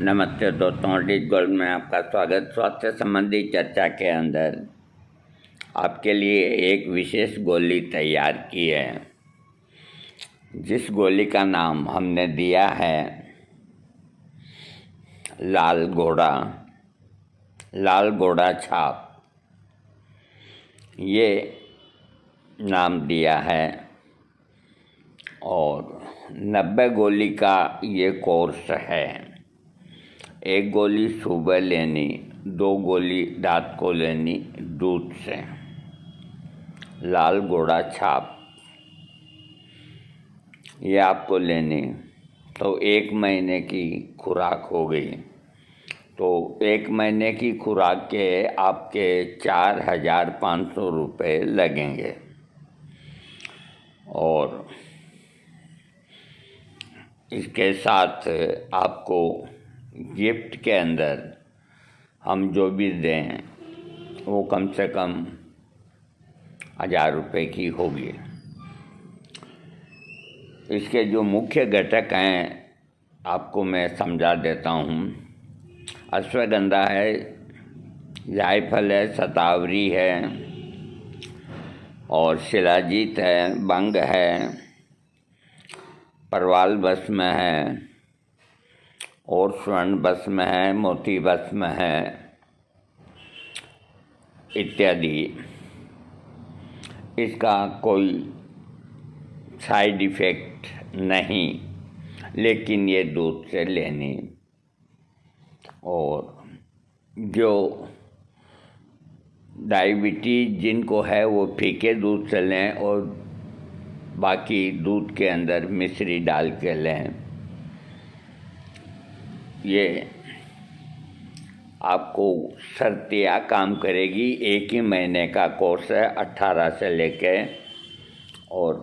नमस्ते दोस्तों, डिज गोल्ड में आपका स्वागत। स्वास्थ्य संबंधी चर्चा के अंदर आपके लिए एक विशेष गोली तैयार की है, जिस गोली का नाम हमने दिया है लाल घोड़ा छाप। ये नाम दिया है और 90 गोली का ये कोर्स है। एक गोली सुबह लेनी, 2 गोली रात को लेनी दूध से। लाल घोड़ा छाप ये आपको लेनी तो 1 महीने की खुराक हो गई। तो 1 महीने की खुराक के आपके 4,500 रुपये लगेंगे। और इसके साथ आपको गिफ्ट के अंदर हम जो भी दें वो कम से कम 1,000 रुपये की होगी। इसके जो मुख्य घटक हैं आपको मैं समझा देता हूँ। अश्वगंधा है, जायफल है, शतावरी है और शिलाजीत है, बंग है, परवाल भस्म है और स्वर्ण भस्म है, मोती भस्म है इत्यादि। इसका कोई साइड इफ़ेक्ट नहीं, लेकिन ये दूध से लेनी। और जो डायबिटीज जिनको है वो फीके दूध से लें और बाकी दूध के अंदर मिश्री डाल के लें। ये आपको सर्तियाँ काम करेगी। 1 ही महीने का कोर्स है, 18 से लेके और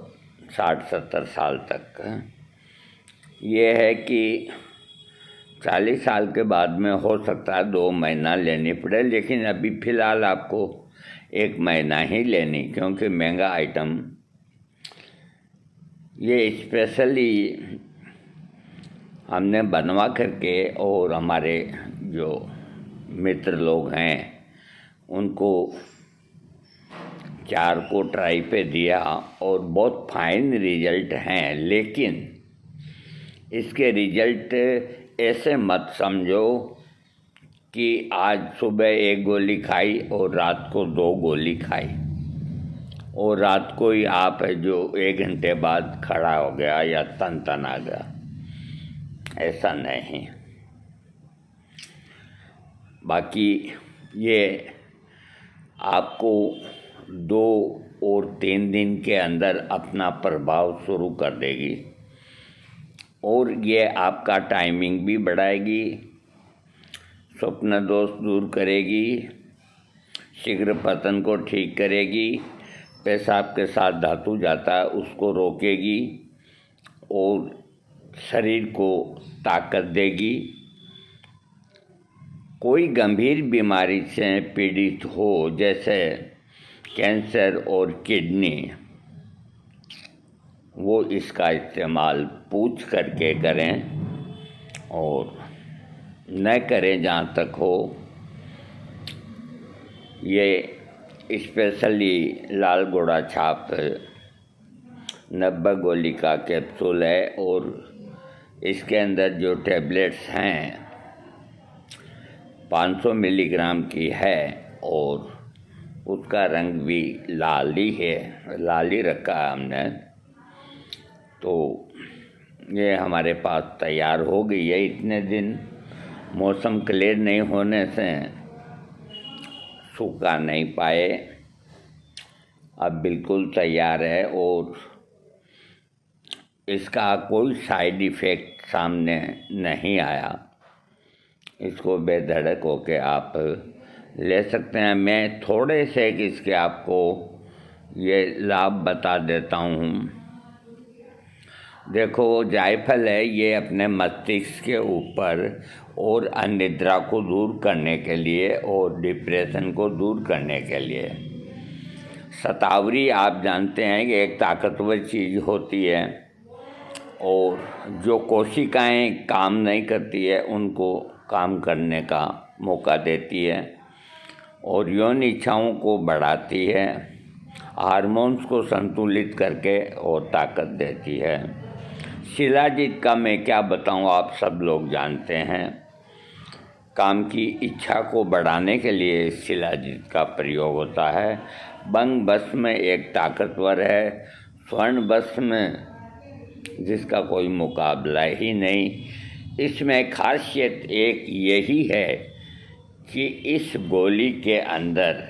60-70 साल तक। ये है कि 40 साल के बाद में हो सकता है 2 महीना लेनी पड़े, लेकिन अभी फ़िलहाल आपको 1 महीना ही लेनी, क्योंकि महंगा आइटम ये स्पेशली हमने बनवा करके और हमारे जो मित्र लोग हैं उनको 4 को ट्राई पे दिया और बहुत फाइन रिजल्ट हैं। लेकिन इसके रिजल्ट ऐसे मत समझो कि आज सुबह 1 गोली खाई और रात को 2 गोली खाई और रात को ही आप है जो 1 घंटे बाद खड़ा हो गया या तन आ गया। ऐसा नहीं। बाकी ये आपको 2 और 3 दिन के अंदर अपना प्रभाव शुरू कर देगी और ये आपका टाइमिंग भी बढ़ाएगी, स्वप्न दोष दूर करेगी, शीघ्र पतन को ठीक करेगी, पेशाब के साथ धातु जाता है उसको रोकेगी और शरीर को ताकत देगी। कोई गंभीर बीमारी से पीड़ित हो जैसे कैंसर और किडनी, वो इसका इस्तेमाल पूछ करके करें और न करें जहाँ तक हो। ये स्पेशली लाल घोड़ा छाप 90 गोली का कैप्सूल है और इसके अंदर जो टैबलेट्स हैं 500 मिलीग्राम की है और उसका रंग भी लाल ही है, लाल ही रखा है हमने। तो ये हमारे पास तैयार हो गई है। इतने दिन मौसम क्लियर नहीं होने से सूखा नहीं पाए, अब बिल्कुल तैयार है और इसका कोई साइड इफ़ेक्ट सामने नहीं आया। इसको बेधड़क होके आप ले सकते हैं। मैं थोड़े से इसके आपको ये लाभ बता देता हूँ। देखो, जायफल है, ये अपने मस्तिष्क के ऊपर और अनिद्रा को दूर करने के लिए और डिप्रेशन को दूर करने के लिए। शतावरी आप जानते हैं कि एक ताकतवर चीज़ होती है और जो कोशिकाएं काम नहीं करती है उनको काम करने का मौका देती है और यौन इच्छाओं को बढ़ाती है, हार्मोन्स को संतुलित करके और ताकत देती है। शिलाजीत का मैं क्या बताऊं, आप सब लोग जानते हैं। काम की इच्छा को बढ़ाने के लिए शिलाजीत का प्रयोग होता है। भंग भस्म एक ताकतवर है, स्वर्ण भस्म जिसका कोई मुकाबला ही नहीं। इसमें खासियत एक यही है कि इस गोली के अंदर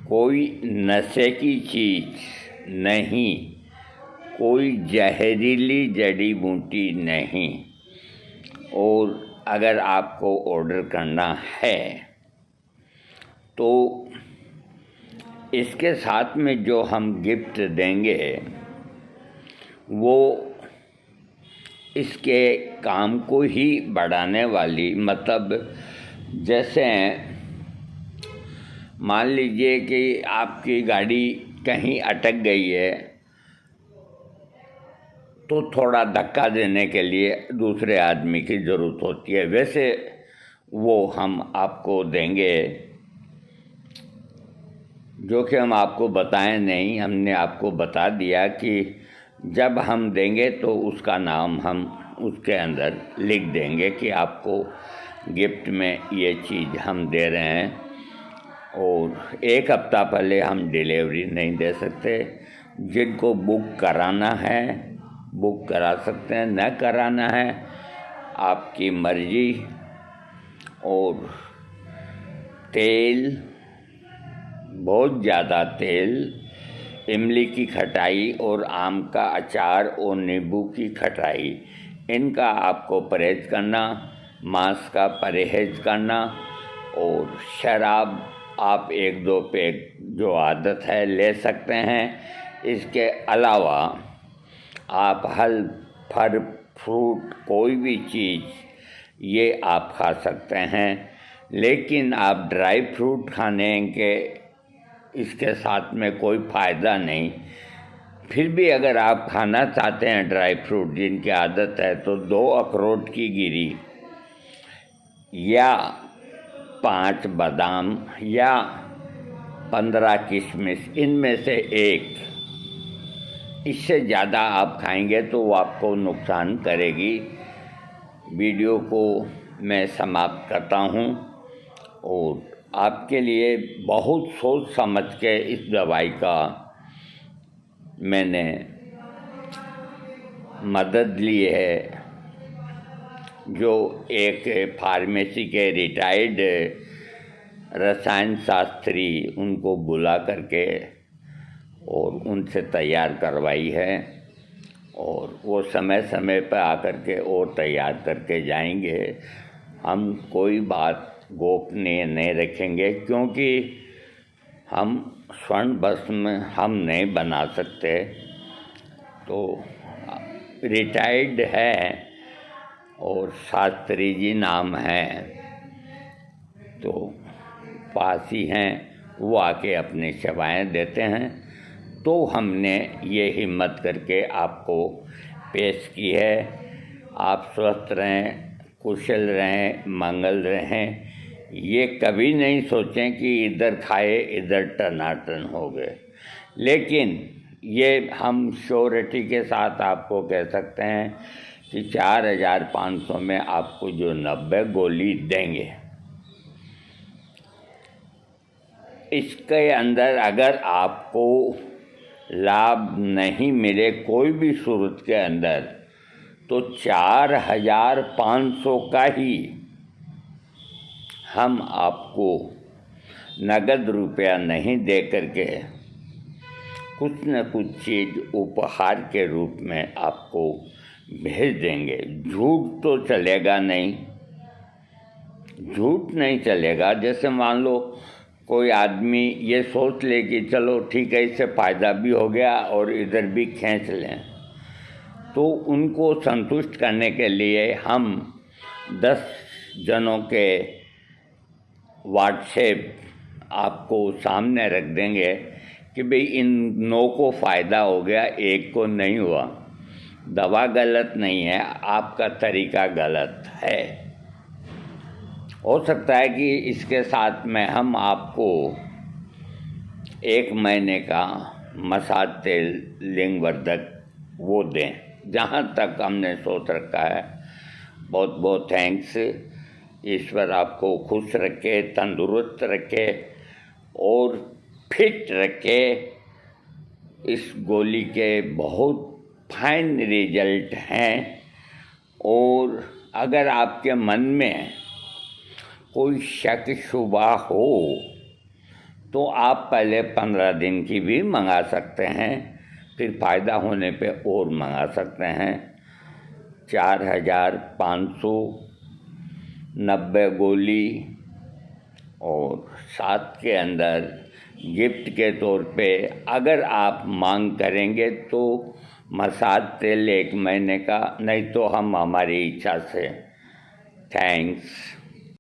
कोई नशे की चीज़ नहीं, कोई जहरीली जड़ी बूटी नहीं। और अगर आपको ऑर्डर करना है तो इसके साथ में जो हम गिफ्ट देंगे वो इसके काम को ही बढ़ाने वाली, मतलब जैसे मान लीजिए कि आपकी गाड़ी कहीं अटक गई है तो थोड़ा धक्का देने के लिए दूसरे आदमी की ज़रूरत होती है, वैसे वो हम आपको देंगे, जो कि हम आपको बताएं नहीं, हमने आपको बता दिया कि जब हम देंगे तो उसका नाम हम उसके अंदर लिख देंगे कि आपको गिफ्ट में ये चीज़ हम दे रहे हैं। और एक हफ्ता पहले हम डिलीवरी नहीं दे सकते। जिनको बुक कराना है बुक करा सकते हैं, न कराना है आपकी मर्जी। और तेल, बहुत ज़्यादा तेल, इमली की खटाई और आम का अचार और नींबू की खटाई, इनका आपको परहेज करना, मांस का परहेज करना। और शराब आप 1-2 पैक जो आदत है ले सकते हैं। इसके अलावा आप फल फ्रूट कोई भी चीज़ ये आप खा सकते हैं, लेकिन आप ड्राई फ्रूट खाने के इसके साथ में कोई फ़ायदा नहीं। फिर भी अगर आप खाना चाहते हैं ड्राई फ्रूट जिनकी आदत है तो 2 अखरोट की गिरी या 5 बादाम या 15 किशमिश, इनमें से एक। इससे ज़्यादा आप खाएंगे तो वो आपको नुकसान करेगी। वीडियो को मैं समाप्त करता हूँ और आपके लिए बहुत सोच समझ के इस दवाई का मैंने मदद ली है, जो एक फार्मेसी के रिटायर्ड रसायन शास्त्री उनको बुला करके और उनसे तैयार करवाई है। और वो समय समय पर आकर के और तैयार करके जाएंगे। हम कोई बात गोपनीय नहीं रखेंगे, क्योंकि हम स्वर्ण भस्म हम नहीं बना सकते। तो रिटायर्ड है और शास्त्री जी नाम है, तो पास ही हैं, वो आके अपनी सेवाएं देते हैं। तो हमने ये हिम्मत करके आपको पेश की है। आप स्वस्थ रहें, कुशल रहें, मंगल रहें। ये कभी नहीं सोचें कि इधर खाए इधर टनाटन हो गए, लेकिन ये हम श्योरिटी के साथ आपको कह सकते हैं कि 4500 में आपको जो 90 गोली देंगे, इसके अंदर अगर आपको लाभ नहीं मिले कोई भी सूरत के अंदर, तो 4500 का ही हम आपको नगद रुपया नहीं दे करके कुछ न कुछ चीज़ उपहार के रूप में आपको भेज देंगे। झूठ तो चलेगा नहीं, झूठ नहीं चलेगा। जैसे मान लो कोई आदमी ये सोच ले कि चलो ठीक है, इससे फ़ायदा भी हो गया और इधर भी खींच लें, तो उनको संतुष्ट करने के लिए हम 10 जनों के व्हाट्सएप आपको सामने रख देंगे कि भाई इन 9 को फ़ायदा हो गया, एक को नहीं हुआ। दवा गलत नहीं है, आपका तरीका गलत है। हो सकता है कि इसके साथ में हम आपको 1 महीने का मसाज तेल लिंगवर्धक वो दें, जहाँ तक हमने सोच रखा है। बहुत बहुत थैंक्स। ईश्वर आपको खुश रखे, तंदुरुस्त रखे और फिट रखे। इस गोली के बहुत फाइन रिजल्ट हैं, और अगर आपके मन में कोई शक शुबा हो तो आप पहले 15 दिन की भी मंगा सकते हैं, फिर फ़ायदा होने पे और मंगा सकते हैं। 4,590 गोली, और साथ के अंदर गिफ्ट के तौर पे अगर आप मांग करेंगे तो मसाज तेल 1 महीने का, नहीं तो हम हमारी इच्छा से। थैंक्स।